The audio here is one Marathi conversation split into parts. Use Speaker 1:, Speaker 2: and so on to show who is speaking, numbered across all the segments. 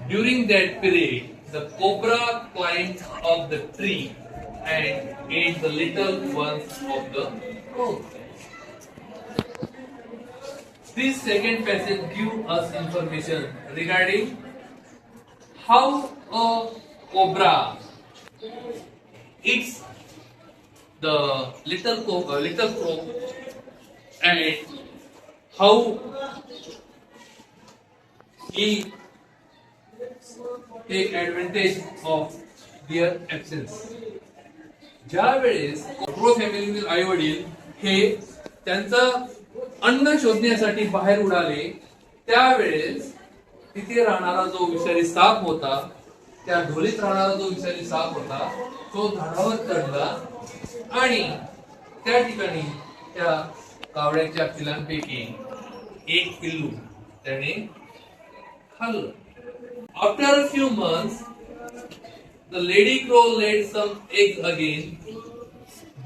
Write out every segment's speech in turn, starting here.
Speaker 1: During that period, the cobra climbed up the tree and ate the little ones of the crow. This second passage gives us information regarding how a cobra eats the little crow, and how he take advantage of their absence. ज्या वेळेस क्रो फॅमिलीतील आई वडील हे त्यांचं अन्न शोधण्यासाठी बाहेर उडाले, त्यावेळेस तिथे राहणारा जो विषारी साप होता, त्या ढोलीत राहणारा जो विषारी साप होता, तो झाडावर चढला आणि त्या ठिकाणी त्या कावळ्याच्या पिलांपैकी एक पिल्लू त्याने खाल्लं. After a few months, the lady crow laid some eggs again.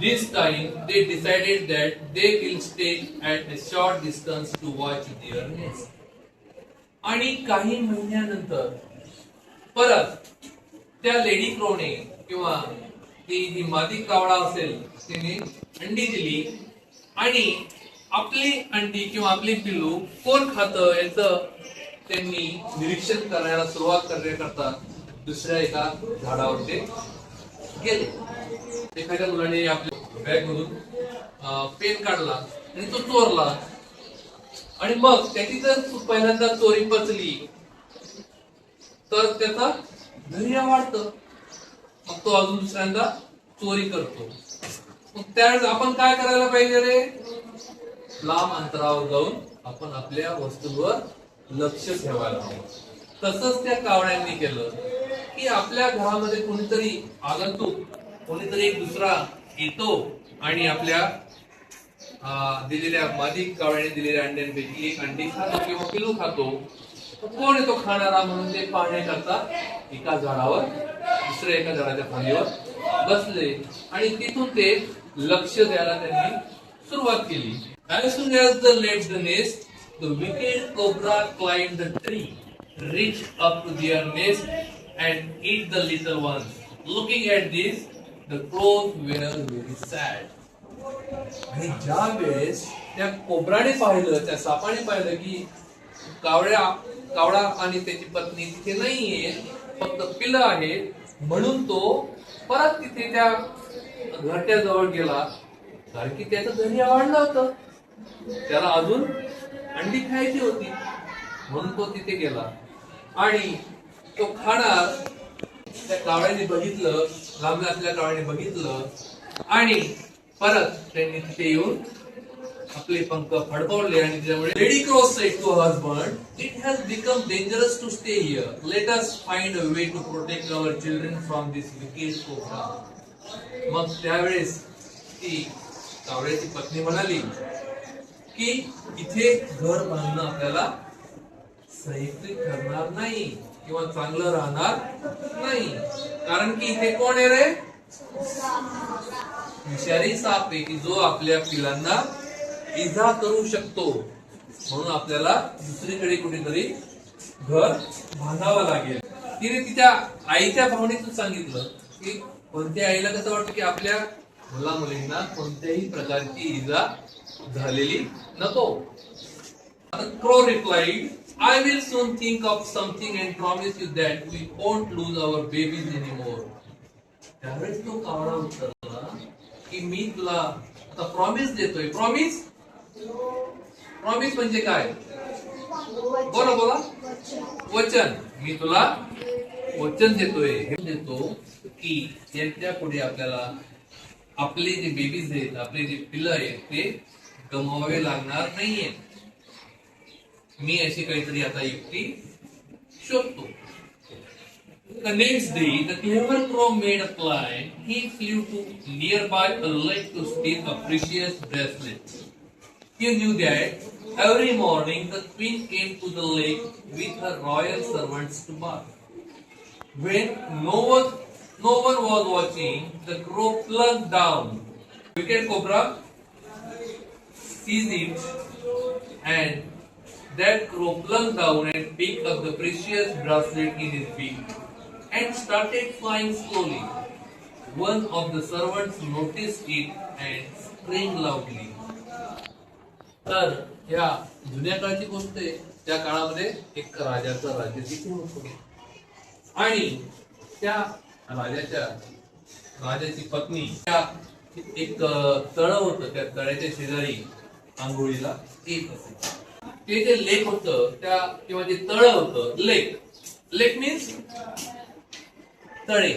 Speaker 1: This time, they decided that they will stay at a short distance to watch their nest. आणि काही महिन्यानंतर परत त्या लेडी क्रोने किंवा ती जी मादी कावळा असेल तिने अंडी दिली आणि आपली अंडी किंवा आपली पिल्लू कोण खातं याचं त्यांनी निरीक्षण करायला सुरुवात करण्याकरता दुसऱ्या एका झाडावर ते गेले. एखाद्या मुलाने आपल्या बॅग मधून पेन काढला आणि तो चोरला आणि मग त्याची जर पहिल्यांदा चोरी पचली तर त्याचा धैर्य वाढतं, मग तो अजून दुसऱ्यांदा चोरी करतो. मग त्यावेळेस आपण काय करायला पाहिजे रे? लांब अंतरावर जाऊन आपण आपल्या वस्तूंवर लक्ष ठेवायला हवं. तसंच त्या कावळ्यांनी केलं की आपल्या घरामध्ये कोणीतरी आगंतुक, कोणीतरी एक दुसरा येतो आणि आपल्या दिलेल्या मादी कावळ्याने दिलेल्या अंड्यांपैकी एक अंडी खातो किंवा पिल्लू खातो. कोण येतो खाणारा म्हणून ते पाहण्याकरता एका झाडावर दुसऱ्या एका झाडाच्या फांदीवर बसले आणि तिथून ते लक्ष द्यायला त्यांनी सुरुवात केली. As soon as they left the nest, the wicked cobra climbed the tree, reached up to their nest and eat the little ones. Looking at this, the crows were very sad. आणि ज्या वेळेस त्या कोब्राने पाहिलं, त्या सापाने पाहिलं की कावळा आणि त्याची पत्नी तिथे नाहीये, फक्त पिल्लं आहेत, म्हणून तो परत तिथे त्या घरट्या जवळ गेला. कारण की त्याचं धैर्य वाढलं होतं, त्याला अजून अंडी खायची होती, म्हणून तो तिथे गेला आणि तो खाणार. त्या कावळ्याने बघितलं, लांब असलेल्या कावळ्याने बघितलं आणि परत त्यांनी तिथे येऊन आपले पंख फडकवले आणि त्यामुळे lady crow said to husband, it has become dangerous to stay here. Let us find a way to protect our children from this wicked cobra. मग त्यावेळेस ती कावळ्याची पत्नी म्हणाली की इथे घर बांधणं आपल्याला सैनिक ठरणार नाही किंवा चांगलं राहणार नाही, कारण की इथे कोण आहे रे? विषारी साप आहे की जो आपल्या पिलांना इजा करू शकतो. म्हणून आपल्याला दुसरीकडे कुठेतरी घर बांधावं लागेल. तिने तिच्या आईच्या भावनेतून सांगितलं की कोणत्या आईला कसं वाटतं की आपल्या मुला मुलींना कोणत्याही प्रकारची इजा झालेली नको. Crow replied, I will soon think of something and promise you that we won't lose our babies anymore. त्यावेळेस तो कावळा उत्तरला की मी तुला आता प्रॉमिस देतोय. प्रॉमिस म्हणजे काय? बोला. वचन. मी तुला वचन देतोय, हे देतो की यांच्या पुढे आपल्याला आपले जे बेबीज आहेत, आपले जे पिल्लं आहेत ते गमवावे लागणार नाहीये. मी अशी काहीतरी आता युक्ती शोधतो. The next day, the clever crow made a plan. He flew to nearby a lake to steal a precious bracelet. He knew that every morning the queen came to the lake with her royal servants to bath. When no one was watching, the crow plucked down. Wicked cobra seized it and That crow flung down and picked up the precious bracelet in his beak and started flying slowly. One of the servants noticed it and screamed loudly. तर या जुन्या काळाची गोष्ट आहे. त्या काळामध्ये एक राजाचं राज्य तिथे होतं आणि त्या राजाची पत्नी त्या एक तळ होतं, त्या तळ्याच्या शेजारी आंघोळीला येत असे. ते जे लेक होतं त्या किंवा जे तळ होतं, लेक मीन्स तळे,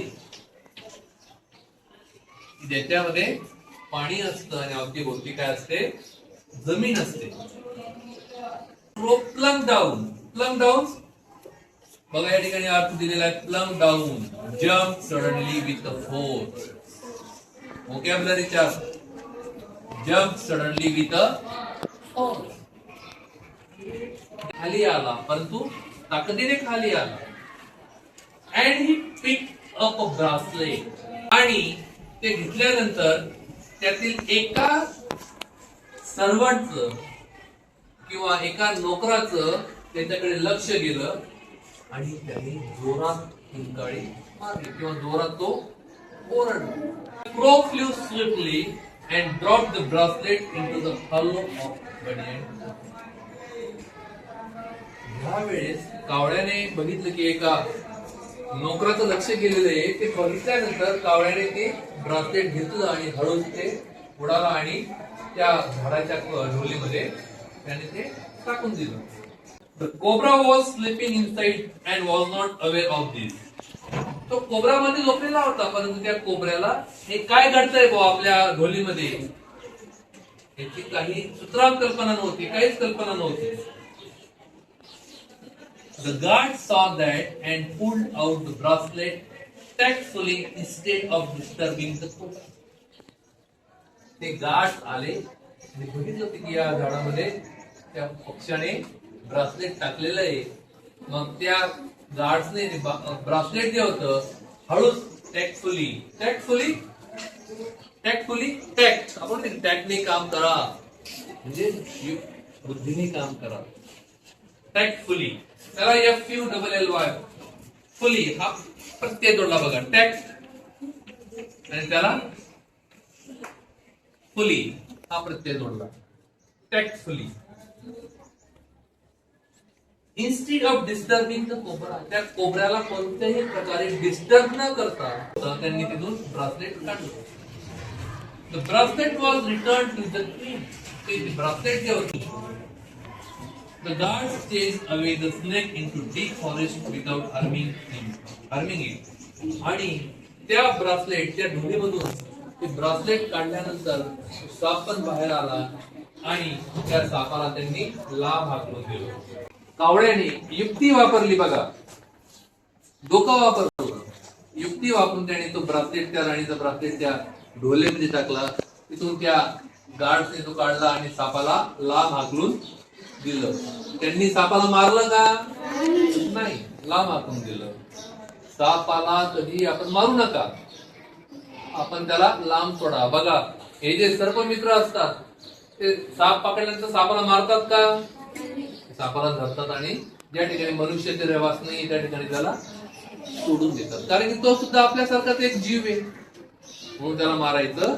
Speaker 1: ज्याच्यामध्ये पाणी असतं आणि अवतीभोवती काय असते, जमीन असते. प्लंग डाऊन बघा या ठिकाणी अर्थ दिलेला आहे. Plunge down, jump suddenly with a force. Vocabulary chart, jump suddenly with a force. खाली आला परंतु ताकदीने खाली आला. And he pick up a bracelet, आणि ते घेतल्यानंतर त्यातील एका सर्वंटचं किंवा एका नोकराचं त्याच्याकडे लक्ष गेलं आणि त्याने जोरात हिंकाळी मारली किंवा जोरात तो ओरडला. Crow flew swiftly and dropped the bracelet into the hollow of Bunyan. ह्यावेळेस कावळ्याने बघितलं की एका नोकराचं लक्ष गेलेलं आहे. ते बघितल्यानंतर कावळ्याने ते ब्रासलेट घेतलं आणि हळूच ते उडाला आणि त्या झाडाच्या ढोलीमध्ये त्याने ते टाकून दिलं. The cobra was sleeping inside and was not aware of this. तो कोबरा मध्ये झोपलेला होता, परंतु त्या कोबऱ्याला हे काय घडतंय बुवा आपल्या ढोलीमध्ये याची काही सूत्रांत कल्पना नव्हती, काहीच कल्पना नव्हती. The guard saw that and pulled out the bracelet tactfully instead of disturbing the cobra. ते गार्ड आले आणि बघितलं की या झाडामध्ये त्या पक्ष्याने ब्रासलेट टाकलेलं आहे. मग त्या गार्ड्सने ब्रासलेट जे होतं हळूच टॅक्टफुली आपण टॅक्टने काम करा, म्हणजे बुद्धीने काम करा. टॅक्टफुली, त्याला FULLY फुली हा प्रत्यय जोडला बघा, टॅक्ट आणि त्याला फुली हा प्रत्यय जोडला, tactfully. Instead of disturbing the cobra, त्या कोबऱ्याला कोणत्याही प्रकारे डिस्टर्ब न करता त्यांनी तिथून ब्रासलेट काढलं. The bracelet was return to the queen. ते ब्रासलेट जे होते, the guards chased away the snake into deep forest without harming it. आणि त्या ब्रासलेट त्या ढोलीमधून ते ब्रासलेट काढल्यानंतर साप पण बाहेर आला आणि त्या सापाला त्यांनी लाभ हाकलून दिला. कावळ्याने युक्ती वापरली बघा, डोकं वापरलं, युक्ती वापरून त्याने तो ब्रासलेट, त्या राणीचा ब्रासलेट त्या ढोलेमध्ये टाकला. तिथून त्या गार्डने तो काढला आणि सापाला लाभ हाकलून दिलं. त्यांनी सापाला मारलं का? नाही, लांब हाकून दिलं. सापाला कधी आपण मारू नका, आपण त्याला लांब सोडा. बघा हे जे सर्पमित्र असतात ते साप पकडल्यानंतर सापाला मारतात का? सापाला धरतात आणि ज्या ठिकाणी मनुष्याचे रहवास नाही त्या ठिकाणी त्याला सोडून देतात, कारण की तो सुद्धा आपल्यासारखाच एक जीव आहे, म्हणून त्याला मारायचं